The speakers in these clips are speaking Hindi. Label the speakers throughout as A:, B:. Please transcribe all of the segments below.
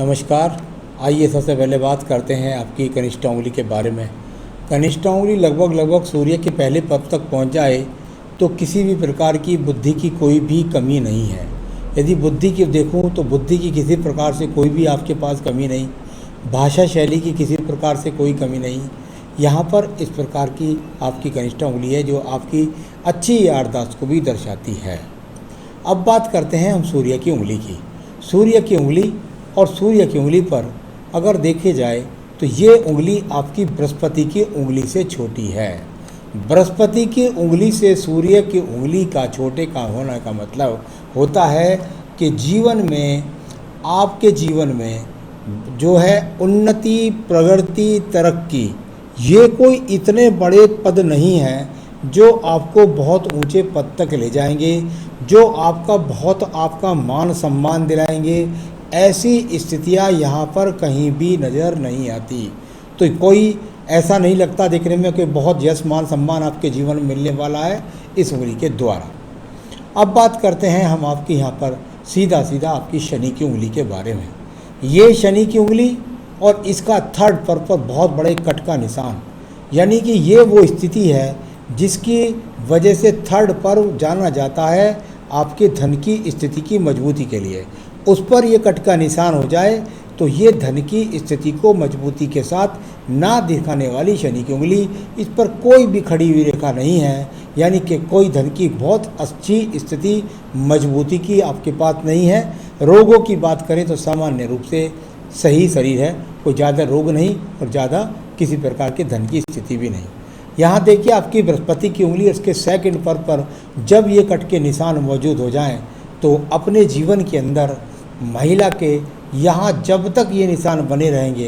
A: नमस्कार। आइए सबसे पहले बात करते हैं आपकी कनिष्ठ उंगली के बारे में। कनिष्ठ उंगली लगभग सूर्य के पहले पद तक पहुंच जाए तो किसी भी प्रकार की बुद्धि की कोई भी कमी नहीं है। यदि बुद्धि की देखूं तो बुद्धि की किसी प्रकार से कोई भी आपके पास कमी नहीं, भाषा शैली की किसी प्रकार से कोई कमी नहीं। यहाँ पर इस प्रकार की आपकी कनिष्ठ उंगली है जो आपकी अच्छी याददाश्त को भी दर्शाती है। अब बात करते हैं हम सूर्य की उंगली की। सूर्य की उंगली और सूर्य की उंगली पर अगर देखे जाए तो ये उंगली आपकी बृहस्पति की उंगली से छोटी है। बृहस्पति की उंगली से सूर्य की उंगली का छोटे का होने का मतलब होता है कि जीवन में, आपके जीवन में जो है उन्नति, प्रगति, तरक्की, ये कोई इतने बड़े पद नहीं हैं जो आपको बहुत ऊंचे पद तक ले जाएंगे, जो आपका मान सम्मान दिलाएंगे। ऐसी स्थितियां यहाँ पर कहीं भी नज़र नहीं आती। तो कोई ऐसा नहीं लगता देखने में कि बहुत यश मान सम्मान आपके जीवन में मिलने वाला है इस उंगली के द्वारा। अब बात करते हैं हम आपकी यहाँ पर सीधा आपकी शनि की उंगली के बारे में। ये शनि की उंगली और इसका थर्ड पर बहुत बड़े कट का निशान, यानी कि ये वो स्थिति है जिसकी वजह से थर्ड पर जाना जाता है आपके धन की स्थिति की मजबूती के लिए। उस पर ये कट का निशान हो जाए तो ये धन की स्थिति को मजबूती के साथ ना दिखाने वाली शनि की उंगली, इस पर कोई भी खड़ी हुई रेखा नहीं है, यानी कि कोई धन की बहुत अच्छी स्थिति मजबूती की आपके पास नहीं है। रोगों की बात करें तो सामान्य रूप से सही शरीर है, कोई ज़्यादा रोग नहीं और ज़्यादा किसी प्रकार के धन की स्थिति भी नहीं। यहाँ देखिए आपकी बृहस्पति की उंगली इसके सेकंड पर जब ये कट के निशान मौजूद हो जाएं तो अपने जीवन के अंदर महिला के यहाँ जब तक ये निशान बने रहेंगे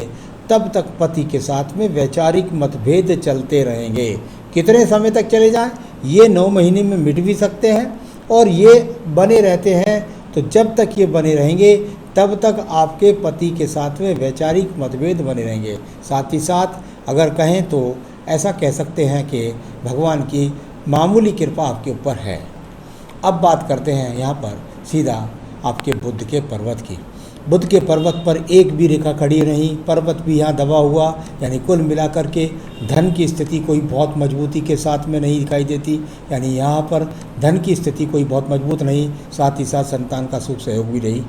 A: तब तक पति के साथ में वैचारिक मतभेद चलते रहेंगे। कितने समय तक चले जाएं? ये 9 महीने में मिट भी सकते हैं और ये बने रहते हैं। तो जब तक ये बने रहेंगे तब तक आपके पति के साथ में वैचारिक मतभेद बने रहेंगे। साथ ही साथ अगर कहें तो ऐसा कह सकते हैं कि भगवान की मामूली कृपा आपके ऊपर है। अब बात करते हैं यहाँ पर सीधा आपके बुध के पर्वत की। बुध के पर्वत पर एक भी रेखा खड़ी नहीं, पर्वत भी यहाँ दबा हुआ, यानी कुल मिलाकर के धन की स्थिति कोई बहुत मजबूती के साथ में नहीं दिखाई देती, यानी यहाँ पर धन की स्थिति कोई बहुत मजबूत नहीं। साथ ही साथ संतान का सुख सहयोग भी नहीं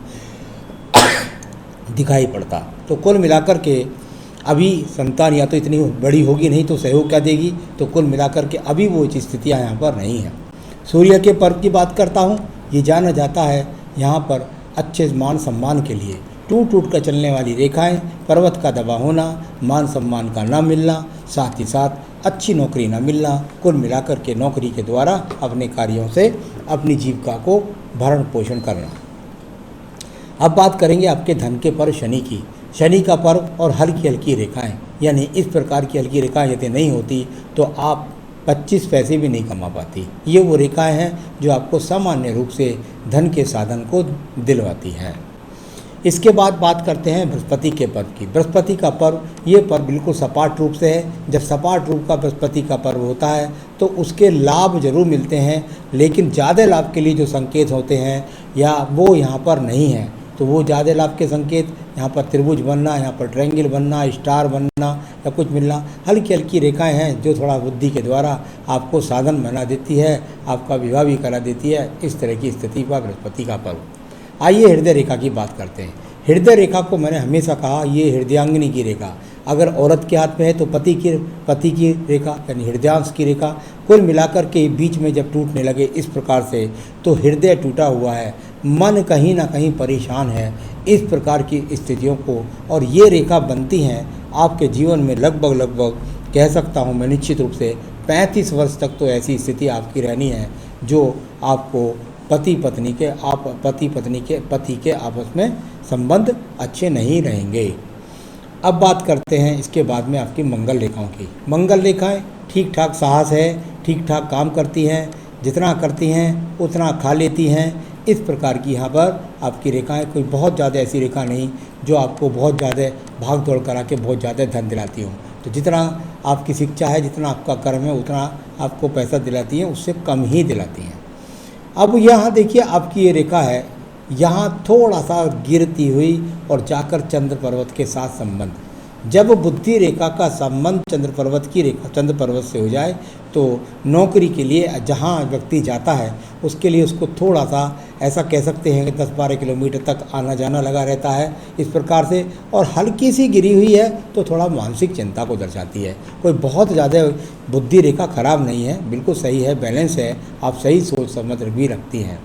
A: दिखाई पड़ता। तो कुल मिलाकर के अभी संतान या तो इतनी बड़ी होगी नहीं तो सहयोग क्या देगी, तो कुल मिलाकर के अभी वो स्थितियाँ यहाँ पर नहीं हैं। सूर्य के पर्व की बात करता हूँ। ये जाना जाता है यहाँ पर अच्छे मान सम्मान के लिए टूट कर चलने वाली रेखाएं, पर्वत का दबा होना, मान सम्मान का ना मिलना, साथ ही साथ अच्छी नौकरी ना मिलना, कुल मिलाकर के नौकरी के द्वारा अपने कार्यों से अपनी जीविका को भरण पोषण करना। अब बात करेंगे आपके धन के पर्व शनि की। शनि का पर्व और हल्की रेखाएं, यानी इस प्रकार की हल्की रेखाएं यदि नहीं होती तो आप 25 पैसे भी नहीं कमा पाती। ये वो रेखाएं हैं जो आपको सामान्य रूप से धन के साधन को दिलवाती हैं। इसके बाद बात करते हैं बृहस्पति के पर्व की। बृहस्पति का पर्व, ये पर्व बिल्कुल सपाट रूप से है। जब सपाट रूप का बृहस्पति का पर्व होता है तो उसके लाभ जरूर मिलते हैं, लेकिन ज़्यादा लाभ के लिए जो संकेत होते हैं या वो यहाँ पर नहीं है। तो वो ज़्यादा लाभ के संकेत यहाँ पर त्रिभुज बनना, यहाँ पर ट्रायंगल बनना, स्टार बनना या कुछ मिलना, हल्की रेखाएं हैं जो थोड़ा बुद्धि के द्वारा आपको साधन बना देती है, आपका विवाह भी करा देती है। इस तरह की स्थिति का बृहस्पति का पर्व। आइए हृदय रेखा की बात करते हैं। हृदय रेखा को मैंने हमेशा कहा ये हृदयांगिनी की रेखा, अगर औरत के हाथ में है तो पति की रेखा यानी हृदयांश की रेखा। कुल मिलाकर के बीच में जब टूटने लगे इस प्रकार से तो हृदय टूटा हुआ है, मन कहीं ना कहीं परेशान है, इस प्रकार की स्थितियों को और ये रेखा बनती हैं आपके जीवन में लगभग कह सकता हूँ मैं निश्चित रूप से 35 वर्ष तक तो ऐसी स्थिति आपकी रहनी है जो आपको पति के आपस में संबंध अच्छे नहीं रहेंगे। अब बात करते हैं इसके बाद में आपकी मंगल रेखाओं की। मंगल रेखाएं ठीक ठाक साहस है, ठीक ठाक काम करती हैं, जितना करती हैं उतना खा लेती हैं। इस प्रकार की यहाँ पर आपकी रेखाएं, कोई बहुत ज़्यादा ऐसी रेखा नहीं जो आपको बहुत ज़्यादा भाग दौड़ करा के बहुत ज़्यादा धन दिलाती हो। तो जितना आपकी शिक्षा है, जितना आपका कर्म है, उतना आपको पैसा दिलाती है, उससे कम ही दिलाती हैं। अब यहाँ देखिए आपकी ये रेखा है यहाँ थोड़ा सा गिरती हुई और जाकर चंद्र पर्वत के साथ संबंध। जब बुद्धि रेखा का संबंध चंद्र पर्वत से हो जाए तो नौकरी के लिए जहाँ व्यक्ति जाता है उसके लिए उसको थोड़ा सा ऐसा कह सकते हैं कि 10-12 किलोमीटर तक आना जाना लगा रहता है इस प्रकार से, और हल्की सी गिरी हुई है तो थोड़ा मानसिक चिंता को दर्शाती है। कोई बहुत ज़्यादा बुद्धि रेखा खराब नहीं है, बिल्कुल सही है, बैलेंस है, आप सही सोच समझ भी रखती हैं।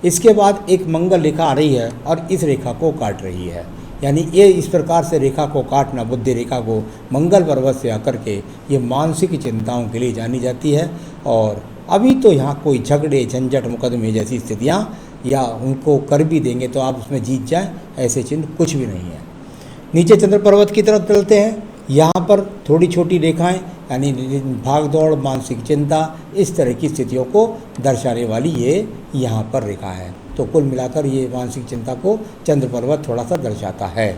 A: इसके बाद एक मंगल रेखा आ रही है और इस रेखा को काट रही है, यानी ये इस प्रकार से रेखा को काटना, बुद्धि रेखा को मंगल पर्वत से आकर के, ये मानसिक चिंताओं के लिए जानी जाती है। और अभी तो यहाँ कोई झगड़े झंझट मुकदमे जैसी स्थितियाँ या उनको कर भी देंगे तो आप उसमें जीत जाएं, ऐसे चिन्ह कुछ भी नहीं है। नीचे चंद्र पर्वत की तरफ चलते हैं। यहाँ पर थोड़ी छोटी रेखाएं यानी भाग दौड़, मानसिक चिंता, इस तरह की स्थितियों को दर्शाने वाली ये यहाँ पर रेखा है। तो कुल मिलाकर ये मानसिक चिंता को चंद्र पर्वत थोड़ा सा दर्शाता है।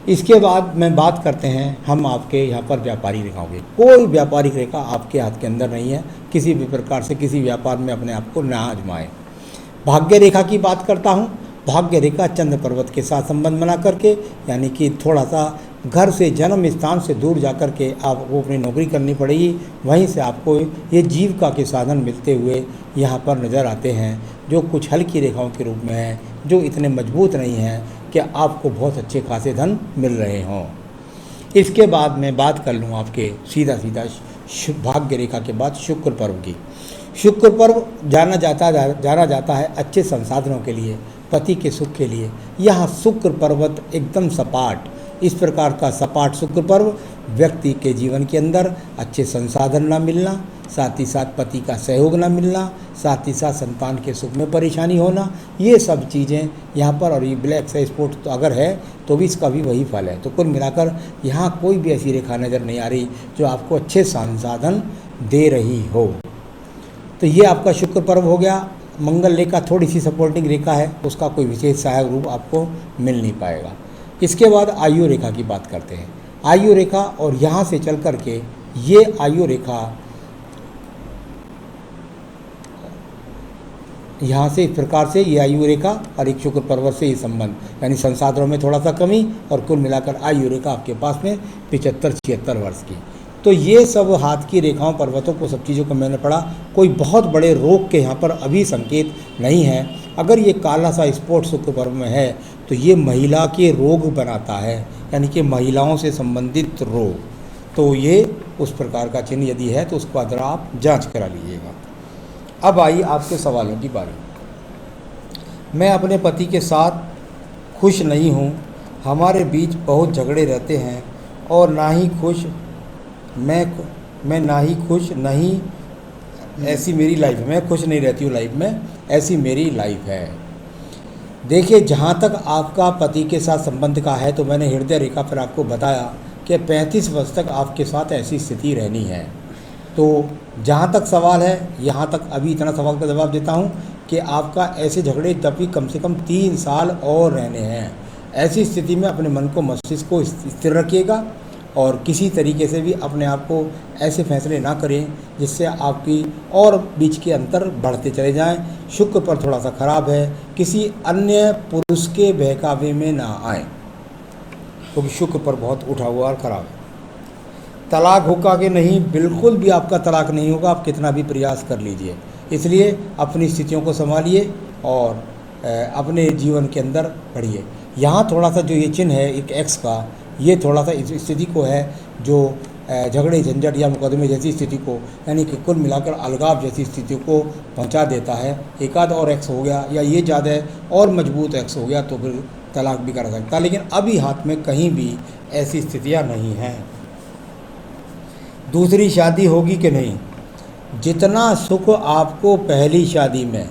A: इसके बाद में बात करते हैं हम आपके यहाँ पर व्यापारी रेखाओं की। कोई व्यापारिक रेखा आपके हाथ के अंदर नहीं है, किसी भी प्रकार से किसी व्यापार में अपने आप को ना आजमाएं। भाग्य रेखा की बात करता हूँ। भाग्य रेखा चंद्र पर्वत के साथ संबंध बना करके, यानी कि थोड़ा सा घर से, जन्म स्थान से दूर जाकर के आपको अपनी नौकरी करनी पड़ेगी, वहीं से आपको ये जीविका के साधन मिलते हुए यहाँ पर नज़र आते हैं, जो कुछ हल्की रेखाओं के रूप में हैं, जो इतने मजबूत नहीं हैं कि आपको बहुत अच्छे खासे धन मिल रहे हों। इसके बाद मैं बात कर लूँ आपके सीधा भाग्य रेखा के बाद शुक्र पर्व की। शुक्र पर्व जाना जाता है अच्छे संसाधनों के लिए, पति के सुख के लिए। यहाँ शुक्र पर्वत एकदम सपाट, इस प्रकार का सपाट शुक्र पर्व व्यक्ति के जीवन के अंदर अच्छे संसाधन ना मिलना, साथ ही साथ पति का सहयोग ना मिलना, साथ ही साथ संतान के सुख में परेशानी होना, ये सब चीज़ें यहाँ पर। और ये ब्लैक से स्पॉट तो अगर है तो भी इसका भी वही फल है। तो कुल मिलाकर यहाँ कोई भी ऐसी रेखा नज़र नहीं आ रही जो आपको अच्छे संसाधन दे रही हो। तो ये आपका शुक्र पर्व हो गया। मंगल रेखा थोड़ी सी सपोर्टिंग रेखा है, उसका कोई विशेष सहायक रूप आपको मिल नहीं पाएगा। इसके बाद आयु रेखा की बात करते हैं। आयु रेखा, और यहाँ से चल कर के ये आयु रेखा यहाँ से इस प्रकार से ये आयु रेखा और एक शुक्र पर्वत से ये संबंध, यानी संसाधनों में थोड़ा सा कमी, और कुल मिलाकर आयु रेखा आपके पास में 75-76 वर्ष की। तो ये सब हाथ की रेखाओं, पर्वतों को, सब चीज़ों को मैंने पढ़ा। कोई बहुत बड़े रोग के यहाँ पर अभी संकेत नहीं है। अगर ये काला सा स्पॉट शुक्र पर्व में है तो ये महिला के रोग बनाता है, यानी कि महिलाओं से संबंधित रोग। तो ये उस प्रकार का चिन्ह यदि है तो उसको अगर आप जांच करा लीजिएगा। अब आई आपके सवालों की बारी। मैं अपने पति के साथ खुश नहीं हूँ, हमारे बीच बहुत झगड़े रहते हैं और ना ही खुश मैं ना ही खुश नहीं, ऐसी मेरी लाइफ है। मैं खुश नहीं रहती हूँ लाइफ में, ऐसी मेरी लाइफ है। देखिए, जहाँ तक आपका पति के साथ संबंध का है तो मैंने हृदय रेखा पर आपको बताया कि 35 वर्ष तक आपके साथ ऐसी स्थिति रहनी है। तो जहाँ तक सवाल है, यहाँ तक अभी इतना सवाल का जवाब देता हूँ कि आपका ऐसे झगड़े तब भी कम से कम 3 साल और रहने हैं। ऐसी स्थिति में अपने मन को, मस्तिष्क को स्थिर रखिएगा और किसी तरीके से भी अपने आप को ऐसे फैसले ना करें जिससे आपकी और बीच के अंतर बढ़ते चले जाएं। शुक्र पर थोड़ा सा खराब है, किसी अन्य पुरुष के बहकावे में ना आए, क्योंकि शुक्र पर बहुत उठा हुआ और ख़राब है। तलाक होगा कि नहीं, बिल्कुल भी आपका तलाक नहीं होगा, आप कितना भी प्रयास कर लीजिए। इसलिए अपनी स्थितियों को संभालिए और अपने जीवन के अंदर बढ़िए। यहाँ थोड़ा सा जो ये चिन्ह है एक एक्स का, ये थोड़ा सा इस स्थिति को है जो झगड़े झंझट या मुकदमे जैसी स्थिति को, यानी कि कुल मिलाकर अलगाव जैसी स्थिति को पहुंचा देता है। एक आध और एक्स हो गया या ये ज़्यादा और मजबूत एक्स हो गया तो फिर तलाक भी कर सकता है, लेकिन अभी हाथ में कहीं भी ऐसी स्थितियां नहीं हैं। दूसरी शादी होगी कि नहीं, जितना सुख आपको पहली शादी में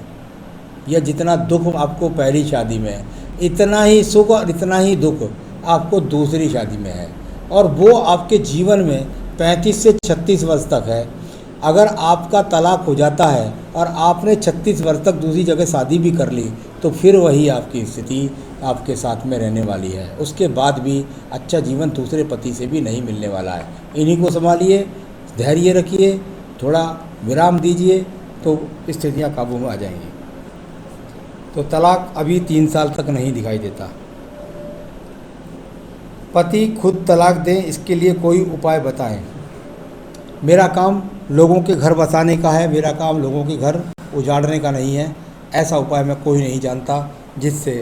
A: या जितना दुख आपको पहली शादी में, इतना ही सुख और इतना ही दुख आपको दूसरी शादी में है, और वो आपके जीवन में 35 से 36 वर्ष तक है। अगर आपका तलाक हो जाता है और आपने 36 वर्ष तक दूसरी जगह शादी भी कर ली तो फिर वही आपकी स्थिति आपके साथ में रहने वाली है। उसके बाद भी अच्छा जीवन दूसरे पति से भी नहीं मिलने वाला है। इन्हीं को संभालिए, धैर्य रखिए, थोड़ा विराम दीजिए तो स्थितियाँ काबू में आ जाएंगी। तो तलाक अभी 3 साल तक नहीं दिखाई देता। पति खुद तलाक दें, इसके लिए कोई उपाय बताएं। मेरा काम लोगों के घर बसाने का है, मेरा काम लोगों के घर उजाड़ने का नहीं है। ऐसा उपाय मैं कोई नहीं जानता जिससे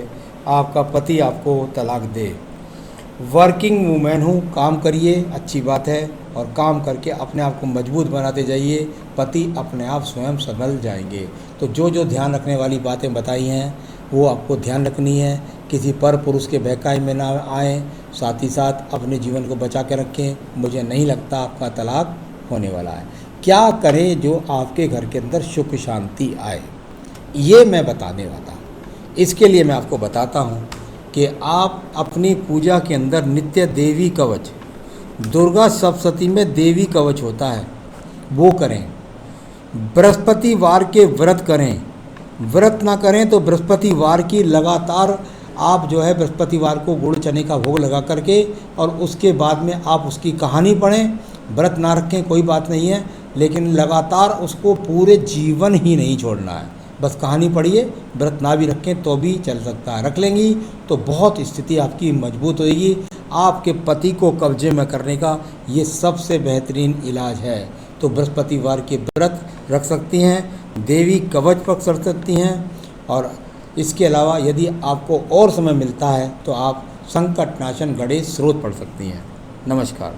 A: आपका पति आपको तलाक दे। वर्किंग वूमेन हूँ, काम करिए, अच्छी बात है, और काम करके अपने आप को मजबूत बनाते जाइए, पति अपने आप स्वयं संभल जाएंगे। तो जो जो ध्यान रखने वाली बातें बताई हैं वो आपको ध्यान रखनी है। किसी पर पुरुष के बहकावे में ना आएँ, साथ ही साथ अपने जीवन को बचा के रखें। मुझे नहीं लगता आपका तलाक होने वाला है। क्या करें जो आपके घर के अंदर सुख शांति आए, ये मैं बताने वाला हूँ। इसके लिए मैं आपको बताता हूँ कि आप अपनी पूजा के अंदर नित्य देवी कवच, दुर्गा सप्तशती में देवी कवच होता है, वो करें। बृहस्पतिवार के व्रत करें। व्रत ना करें तो बृहस्पतिवार की लगातार आप जो है बृहस्पतिवार को गुड़ चने का भोग लगा करके, और उसके बाद में आप उसकी कहानी पढ़ें। व्रत ना रखें कोई बात नहीं है, लेकिन लगातार उसको पूरे जीवन ही नहीं छोड़ना है। बस कहानी पढ़िए, व्रत ना भी रखें तो भी चल सकता है। रख लेंगी तो बहुत स्थिति आपकी मजबूत होगी। आपके पति को कब्जे में करने का ये सबसे बेहतरीन इलाज है। तो बृहस्पतिवार के व्रत रख सकती हैं, देवी कवच पढ़ सकती हैं, और इसके अलावा यदि आपको और समय मिलता है तो आप संकटनाशन गणेश स्रोत पढ़ सकती हैं। नमस्कार।